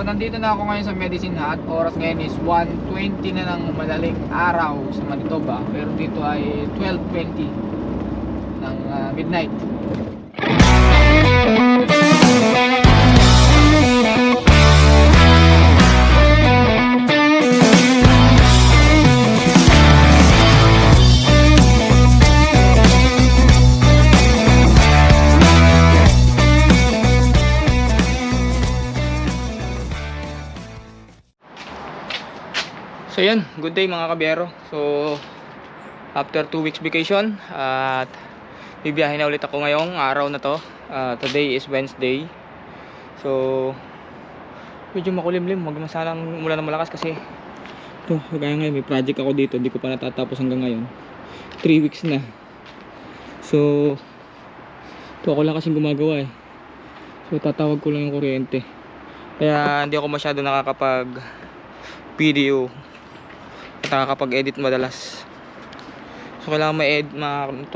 nandito na ako ngayon sa Medicine Hat. Oras ngayon is 1:20 na ng madaling araw sa Manitoba. Pero dito ay 12:20 ng midnight. So yun, good day mga kabiyero. So after 2 weeks vacation at bibiyahe na ulit ako ngayong araw na to. Today is Wednesday. So medyo makulimlim, wag masalang mula ng malakas kasi ito, kaya ngayon may project ako dito, hindi ko pa natatapos hanggang ngayon. 3 weeks na. So ito ako lang kasing gumagawa eh. So tatawag ko lang yung kuryente. Kaya hindi ako masyado nakakapag video at nakakapag-edit madalas. So kailangan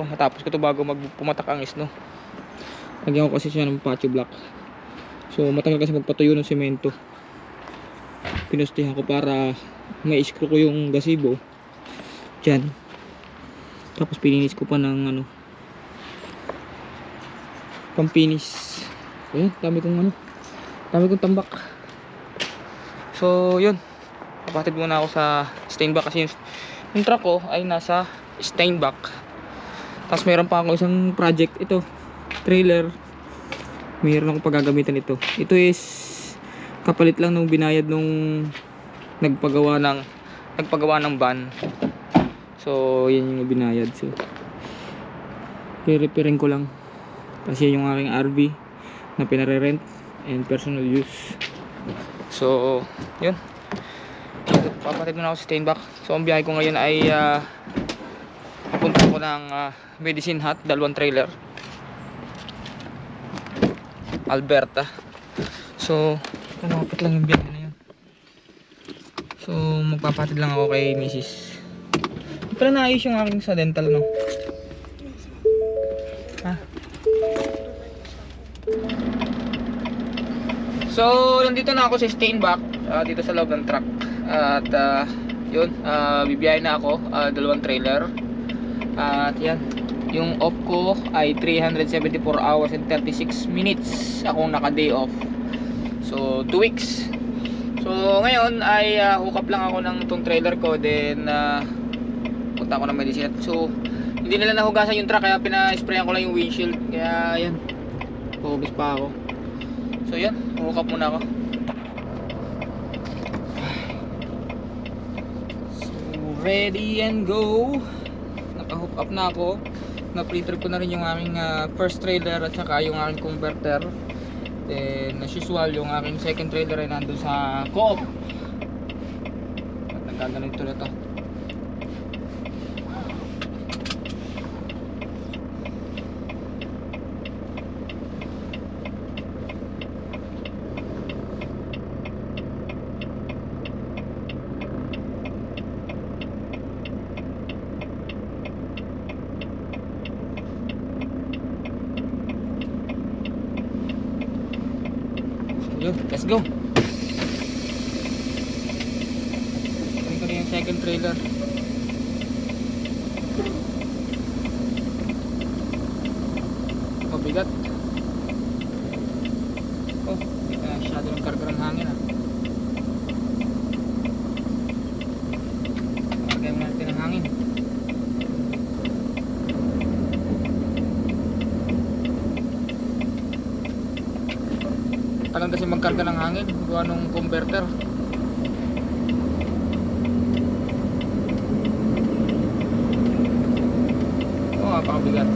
matapos ko to bago pumatak ang isno. Lagyan ko kasi siya ng patio block. So matagal kasi magpatuyo ng semento. Pinustihan ko para ma-screw ko yung gazebo dyan. Tapos pininis ko pa ng pampinis. Ayan, dami kong tambak. So yun, kapatid muna ako sa Steinbach kasi yung truck ko ay nasa Steinbach. Tapos meron pa ako isang project, ito trailer, meron akong paggagamitan ito. Ito is kapalit lang nung binayad nung nagpagawa ng van. So yan yung binayad. So re-repairing ko lang kasi yung aking RV na pinare-rent and personal use. So yun, papatid muna ako sa Steinbach. So ang biyahe ko ngayon ay papunta ko ng Medicine Hat, dalawang trailer, Alberta. So malapit lang yung biyahe na yun. So magpapatid lang ako kay Mrs. Pero naayos yung aking sa dental, no? So nandito na ako sa Steinbach, dito sa loob ng truck. At yun, bibiyahe na ako, dalawang trailer. At yan, yung off ko ay 374 hours and 36 minutes akong naka day off. So 2 weeks. So ngayon ay hook up lang ako ng tong trailer ko. Then punta ako ng Medicine. So hindi nila nahugasan yung truck, kaya pina-sprayan ko lang yung windshield. Kaya yan, hugas pa ako. So yan, hook up muna ako. Ready and go. Naka-hook up na ako. Na-pre-trip ko na rin yung aming first trailer at saka yung aking converter. Then as usual, yung aking second trailer ay nandun sa co-op. At nagkaganito na ito. Let's go. Kunin ko na yung second trailer. Mabigat. Oh, hindi ka masyado ng karga ng hangin Karga mo natin ng hangin. Tagal kasi magkarga ng hangin gawa nung converter. Oh, napakabigat.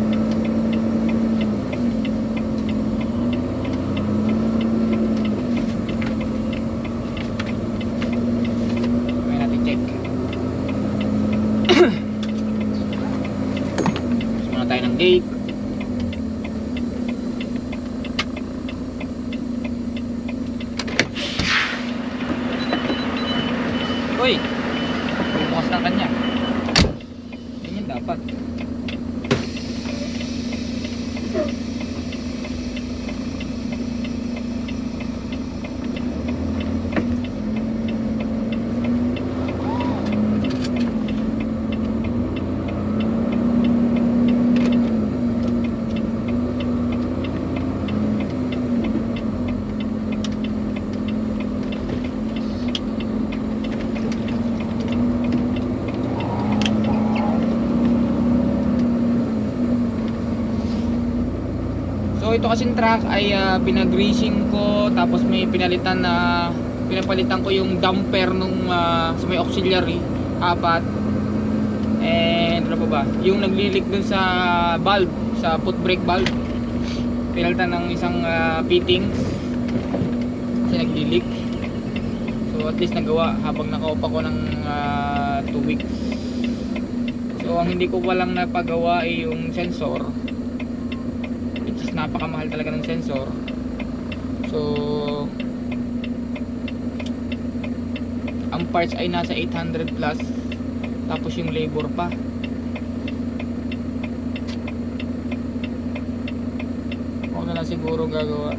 May natin check. Gusto muna tayo ng gate. Uy, bukas ng kanya. Ganyan dapat. ito kasing truck ay pinag-greasing ko, tapos may pinapalitan ko yung damper nung sa may auxiliary, 4. And ano pa ba? Yung naglilik dun sa valve, sa foot brake valve. Pinalitan ng isang fittings kasi naglilik. So at least nagawa habang nakaupa ko ng 2 weeks. So ang hindi ko walang napagawa ay yung sensor, which is napakamahal talaga ng sensor. So ang parts ay nasa 800 plus, tapos yung labor pa. Ako na lang siguro gagawa.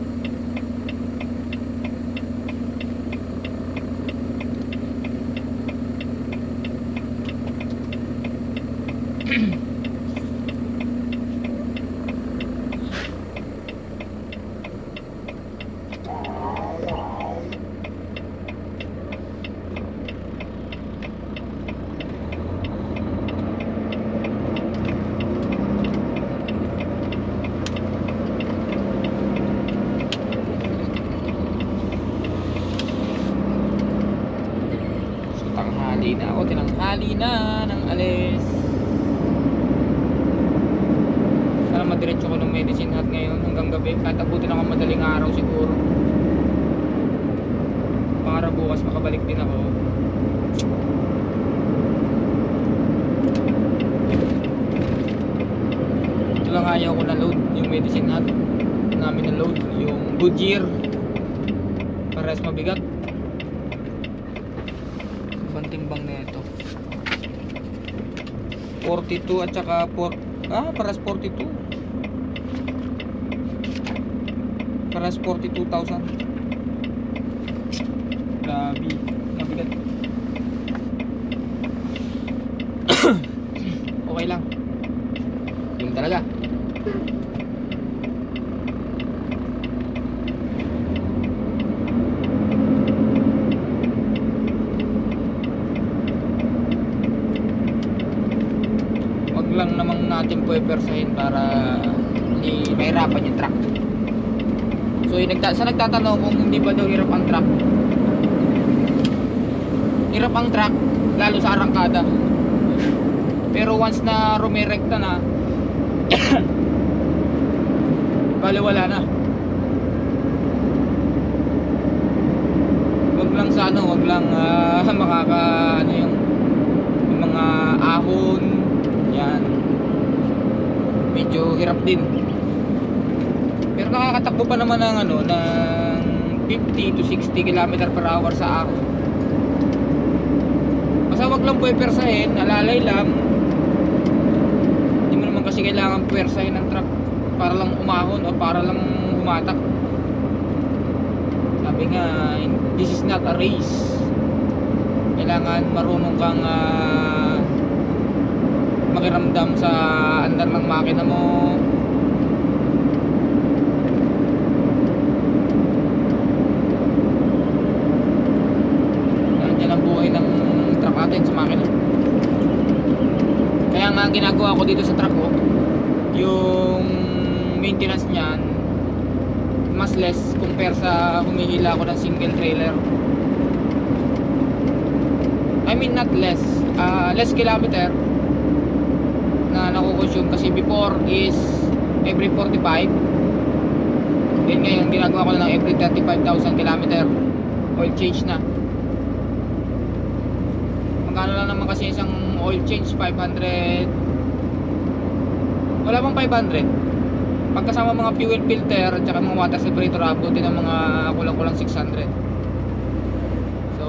Tinanghali na ng alis. Sana madiretso ko ng medicine hat ngayon hanggang gabi, kahit abutin ako madaling araw siguro, para bukas makabalik din ako. Ito lang ayaw ko na load yung medicine hat namin, na load yung Goodyear, parehas mabigat. Timbang na ito 42 at saka paras 42, paras 42,000. Grabe, mabigat. Okay lang, yun talaga. Lang namang natin puwersahin para hindi mahirapan yung truck. So sa nagtatanong kung hindi ba daw hirap ang truck, hirap ang truck lalo sa arangkada, pero once na rumirekta na bali wala na. Wag lang sa wag lang yung mga ahon yan, medyo hirap din. Pero nakakatakbo pa naman ng ng 50 to 60 km per hour sa ako. Basta wag lang puwersahin, alalay lang. Hindi mo naman kasi kailangan puwersahin ng truck para lang umahon o para lang humatak. Sabi nga, this is not a race. Kailangan marunong kang makiramdam sa andar ng makina mo. Yan ang buhay ng truck natin sa makina. Kaya nga ginagawa ko dito sa truck ko, yung maintenance niyan mas less compare sa humihila ko ng single trailer. I mean not less, less kilometer na nakukonsume, kasi before is every 45, then ngayon ginagawa ko na lang every 35,000 km oil change na. Magkano lang naman kasi isang oil change? 500, wala bang 500 pagkasama mga fuel filter at saka mga water separator, abutin ng mga kulang-kulang 600. So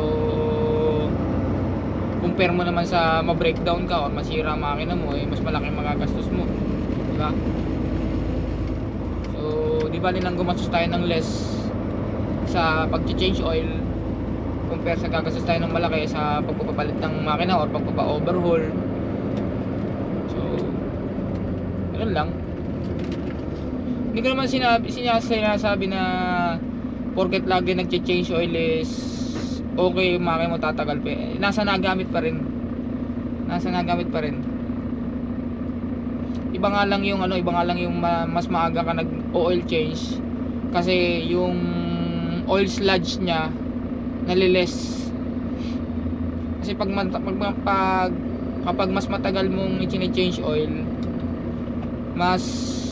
compare mo naman sa ma-breakdown ka o masira ang makina mo, mas malaki magagastos mo, diba? So di ba nang gumastos tayo ng less sa pag-change oil compare sa gagastos tayo ng malaki sa pagpapalit ng makina or pagpapa-overhaul. So ganun lang. Hindi ko naman sinasabi na porket lagi nag-change oil is okay, makina mo tatagal pa. Nasa nagamit pa rin. iba nga lang yung ano, iba nga lang yung mas maaga ka nag oil change kasi yung oil sludge nya naliles. Kasi kapag mas matagal mong i-change oil, mas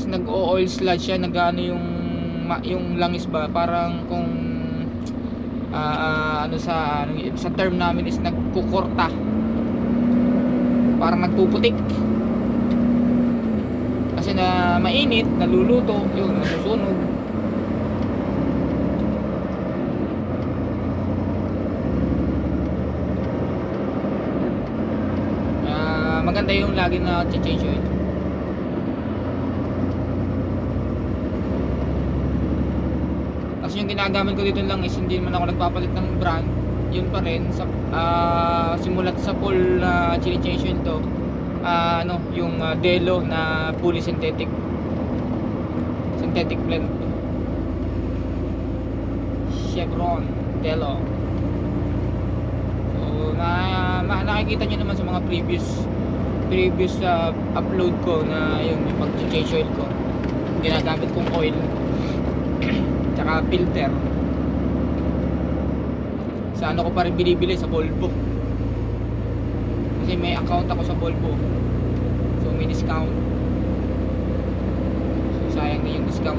nag-o-oil sludge siya, nag-ano yung langis ba, parang kung ano sa term namin is nagkukurta, parang nagpuputik kasi na mainit, naluluto, yun, nasusunog. Maganda yung lagi na change oil. Kasi yung ginagamit ko dito lang is hindi naman ako nagpapalit ng brand, yun pa rin sa simulat sa full change oil to, yung Delo na fully synthetic blend, Chevron Delo. So nakikita nyo naman sa mga previous upload ko na yung pag-change oil ko, ginagamit kong oil tsaka filter. Sa ano ko pa rin binibili, sa Volvo, kasi may account ako sa Volvo, so may discount, so sayang na yung discount.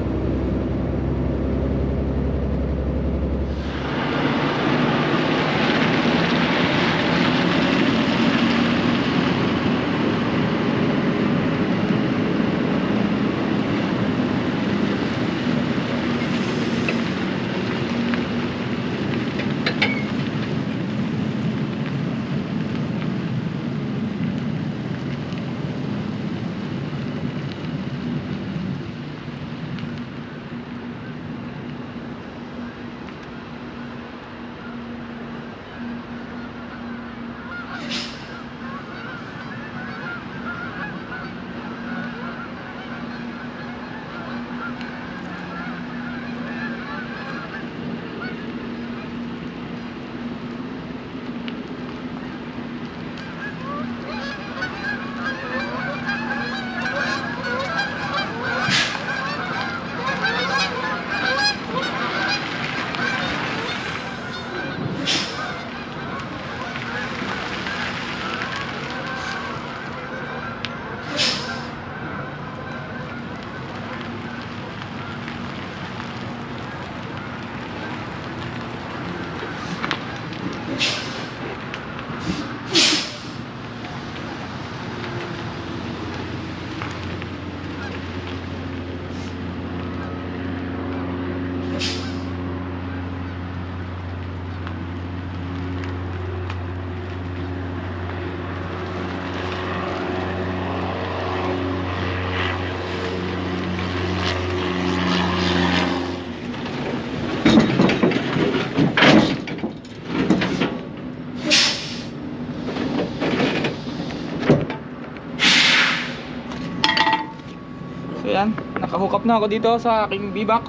So yan, nakahook up na ako dito sa aking V-Box.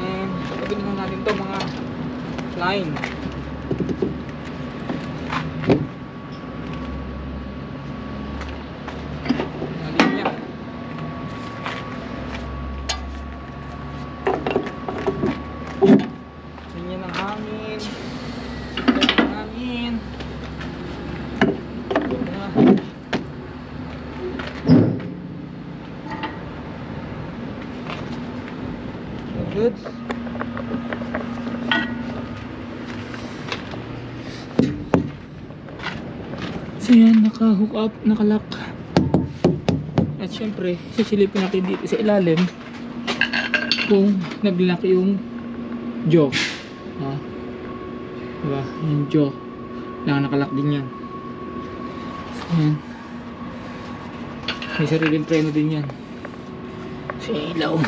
And lagyan na natin to mga line. Linya. Linya ng hangin. Linya ng hangin. Good. So yan, naka-hook up, naka-lock. At syempre, sisilipin natin dito sa ilalim kung nag-lock yung jaw. Diba? Yung jaw. Naka-lock din yan. So yan. May sariling preno din yan. So ilaw.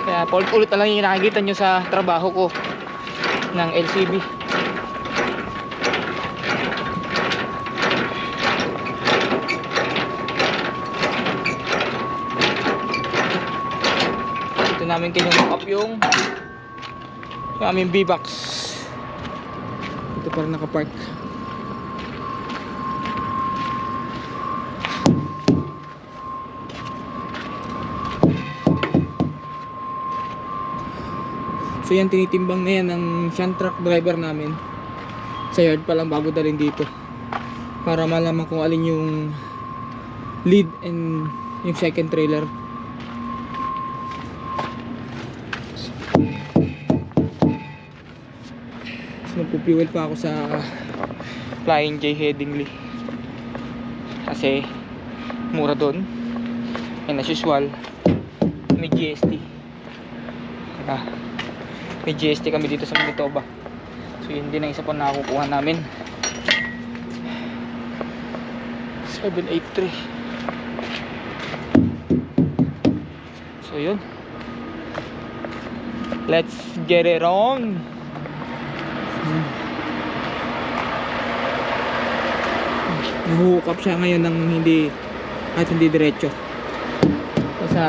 Kaya paulit-ulit na lang yung nakikita nyo sa trabaho ko ng LCB. Ito namin kinuhook up yung Yung aming B-box. Ito pa rin nakapark. So yan, tinitimbang na yan ng shunt truck driver namin sa yard pa lang bago dalhin dito, para malaman kung alin yung lead and yung second trailer. So magpupiwil pa ako sa Flying J Headingley kasi mura doon, and as usual may GST. May GST kami dito sa Manitoba. So yun din ang isa pa nakukuha namin. 783. So yun, let's get it on. Nahuhook up siya ngayon ng hindi, kahit hindi diretso, kasi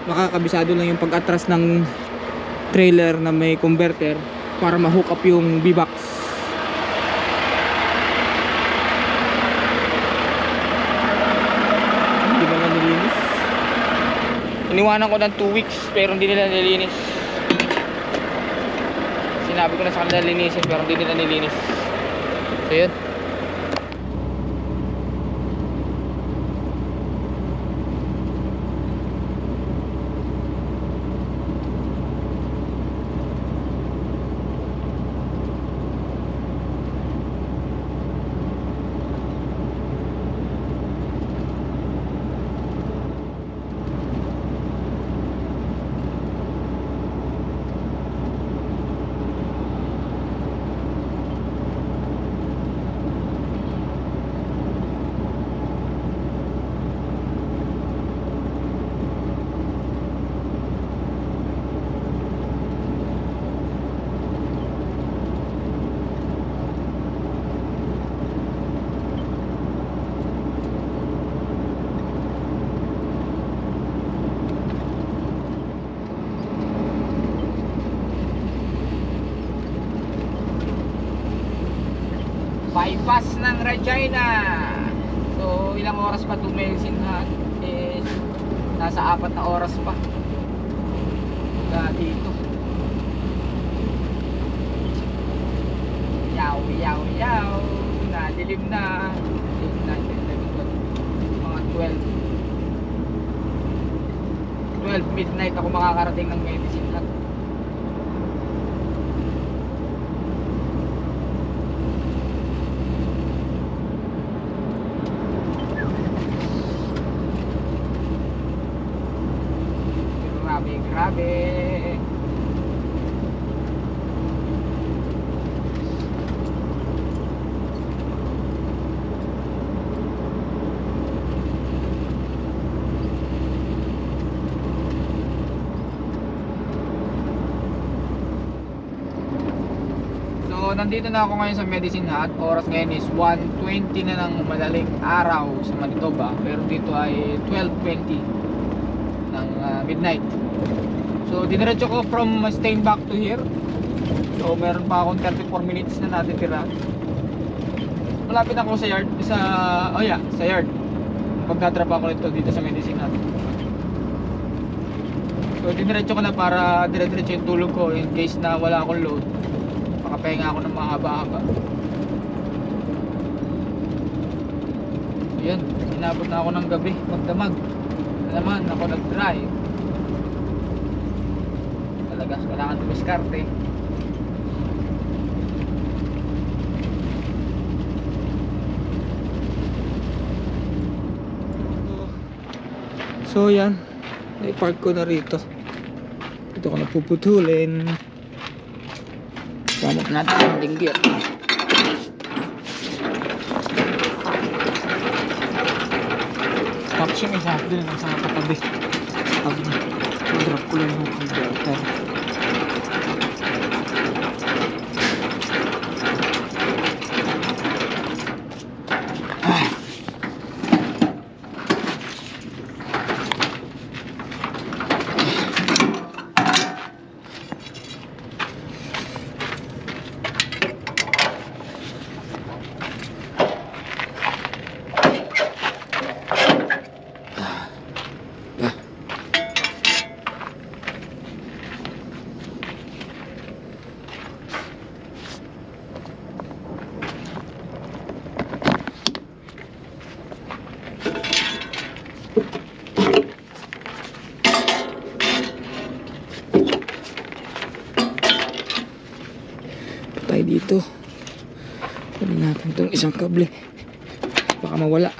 makakabisado lang yung pag-atras ng trailer na may converter para ma-hook up yung B-box. Hindi ba nilinis? Iniwanan ko ng 2 weeks pero hindi nila nilinis. Sinabi ko na sa kanila linisin pero hindi nila nilinis. So yun. Bypass ng Regina. So ilang oras pa itong Medicine Hat is nasa 4 na oras pa dito. Yaw yaw yaw, nadilim na. Mga 12 midnight ako makakarating ng Medicine Hat. Grabe. So nandito na ako ngayon sa Medicine Hat. Oras ngayon is 1:20 na ng madaling araw sa Manitoba, pero dito ay 12:20 ng midnight. So diniretso ko from Steinbach to here. So meron pa akong 34 minutes na natitira. Malapit ako sa yard, sa yard. Magdadrop ako dito sa Medicine Hat. So diniretso ko na para dire-diretso yung tulog ko in case na wala akong load. Makapahinga ako ng mahaba-haba. Yan, inabot na ako ng gabi, magdamag. Naman ako nag-drive. Talaga kailangan dumiskarte. So yan, i-park ko na rito. Dito ko na puputulin. Gamot natin ang linggir. Tapos yung isa din sa katabi. Sabi niya, drop ko lang yung converter. Patay dito. Kunin natin itong isang kable, baka mawala.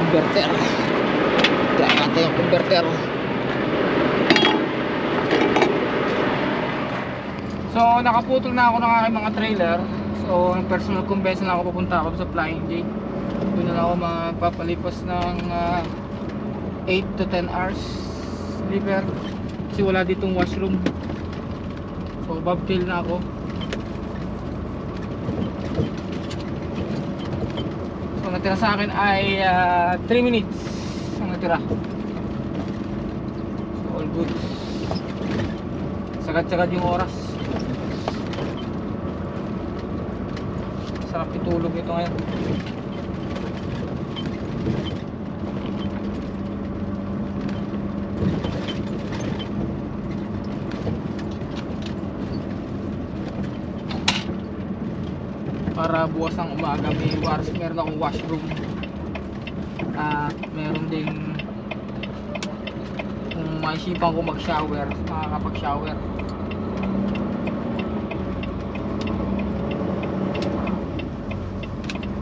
Converter, try natin yung converter. So nakaputol na ako ng aking mga trailer. So ang personal convention na ako, pupunta ako sa Flying J. Doon na ako magpapalipas ng 8 to 10 hours sleeper kasi wala ditong washroom. So bobtail na ako. So natira sa akin ay 3 minutes ang natira. So all good. Sagad-sagad yung oras. Sarap itulog ito ngayon. Para bukas ng umaga meron akong washroom at meron ding kung maisipan ko mag-shower, makakapag-shower.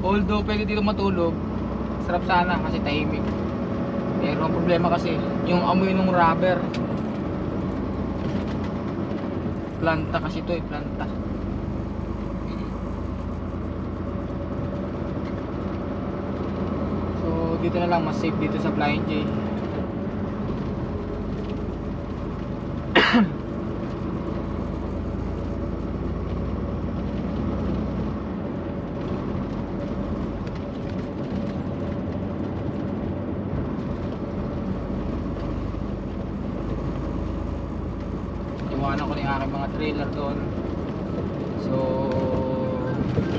Although pwede dito matulog, sarap sana kasi tahimik. Pero ang problema kasi yung amoy ng rubber. Planta kasi ito, planta. Dito na lang, mas safe dito sa Flying J. Iwanan ko na yung aking mga trailer doon. So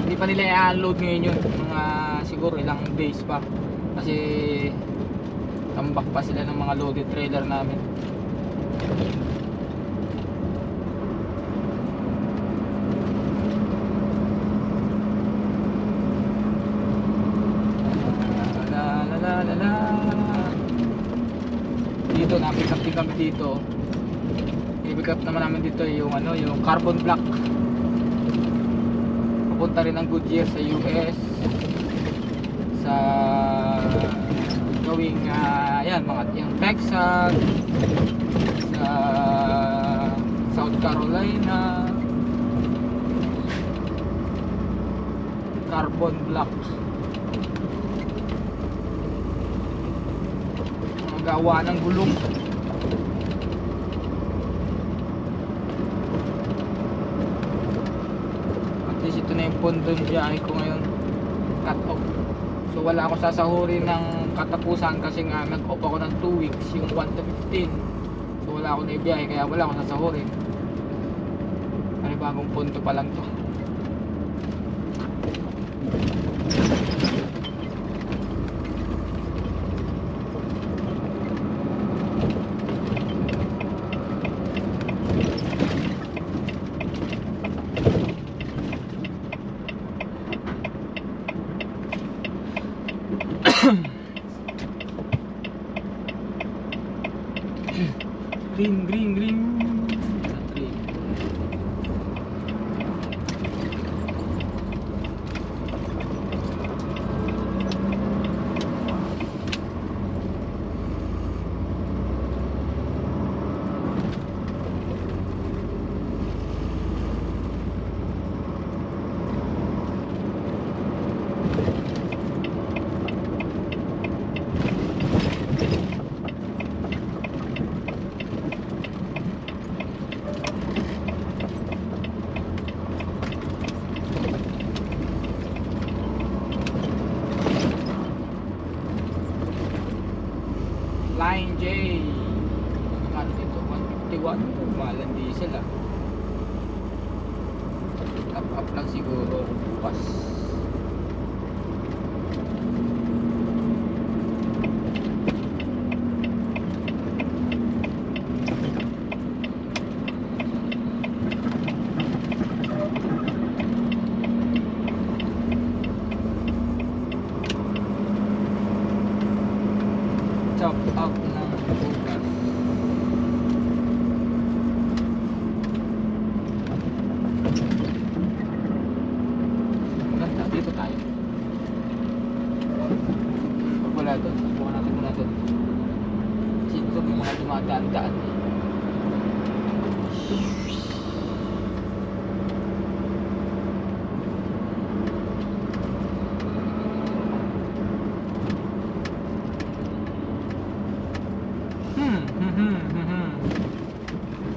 hindi pa nila i-unload ngayon yun, mga siguro ilang days pa. Kasi tambak pa sila ng mga loaded trailer namin. Dito na-pick up din kami dito. I-pick up naman namin dito yung yung carbon black. Papunta rin ang Goodyear sa US. Sa gawing yan mga yung Texas, sa South Carolina. Carbon black, mga gawa ng gulong. At least ito na yung pondon biyahe ko ngayon, cut off. So wala ako sasahurin ng katapusan kasi nga nag-off ako ng 2 weeks, yung 1 to 15. So wala ako na ibiyahe kaya wala ako sasahurin. Bagong punto pa lang to. Green, green, green. Mahal ang diesel ah. Top up lang siguro bukas. Top up ng bukas. Maganda, dito tayo. Pag wala doon, buka natin muna doon. Kasi dito may mga dumadaan-daan.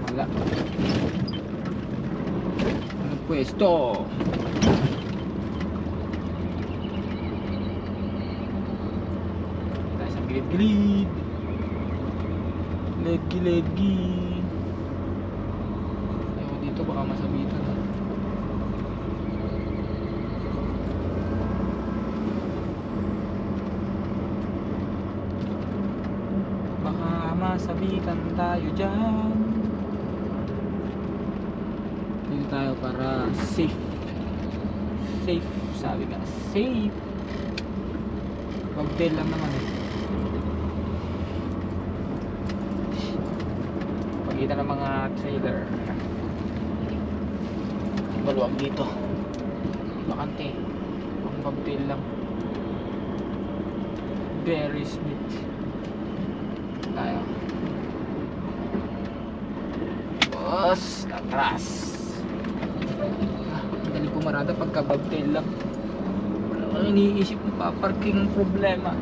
Wala. Anong pwesto? Tayo sa gilid-gilid. Legi-legi. Ayaw dito baka masabitan. Baka masabitan tayo dyan. Dito tayo para safe. Safe, sabi nga, safe. Pag-bell lang naman eh. Pagkita ng mga trailer. Maluwag dito. Bakante. Ang pag-bell lang. Very smooth. Tayo. Boss, atras. Dali pumarada pagka babtail lang. Wala kang iniisip ng paparking problema.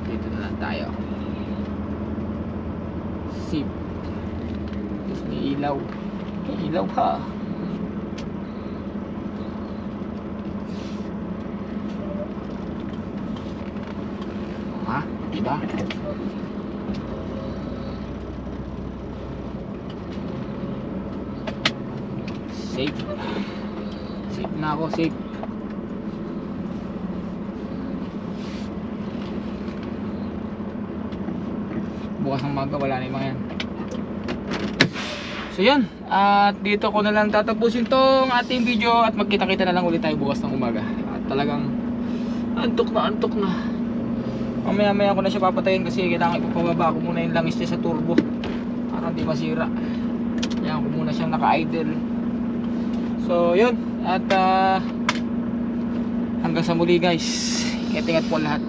Dito na lang tayo. Sip. Tapos may ilaw. May ilaw ha. Ha? Diba? Safe. Safe na ako, safe. Bukas ng maga wala na yung mga yan. So yan, at dito ko na lang tatapusin tong ating video at magkita-kita na lang ulit tayo bukas ng umaga. At talagang antok na. Mamaya-maya ko na siya papatayin kasi kailangan ipapababa ko muna yung langis niya sa turbo para hindi masira. Kaya ko muna siyang naka-idle. So yun, at hanggang sa muli guys. Ingat po lahat.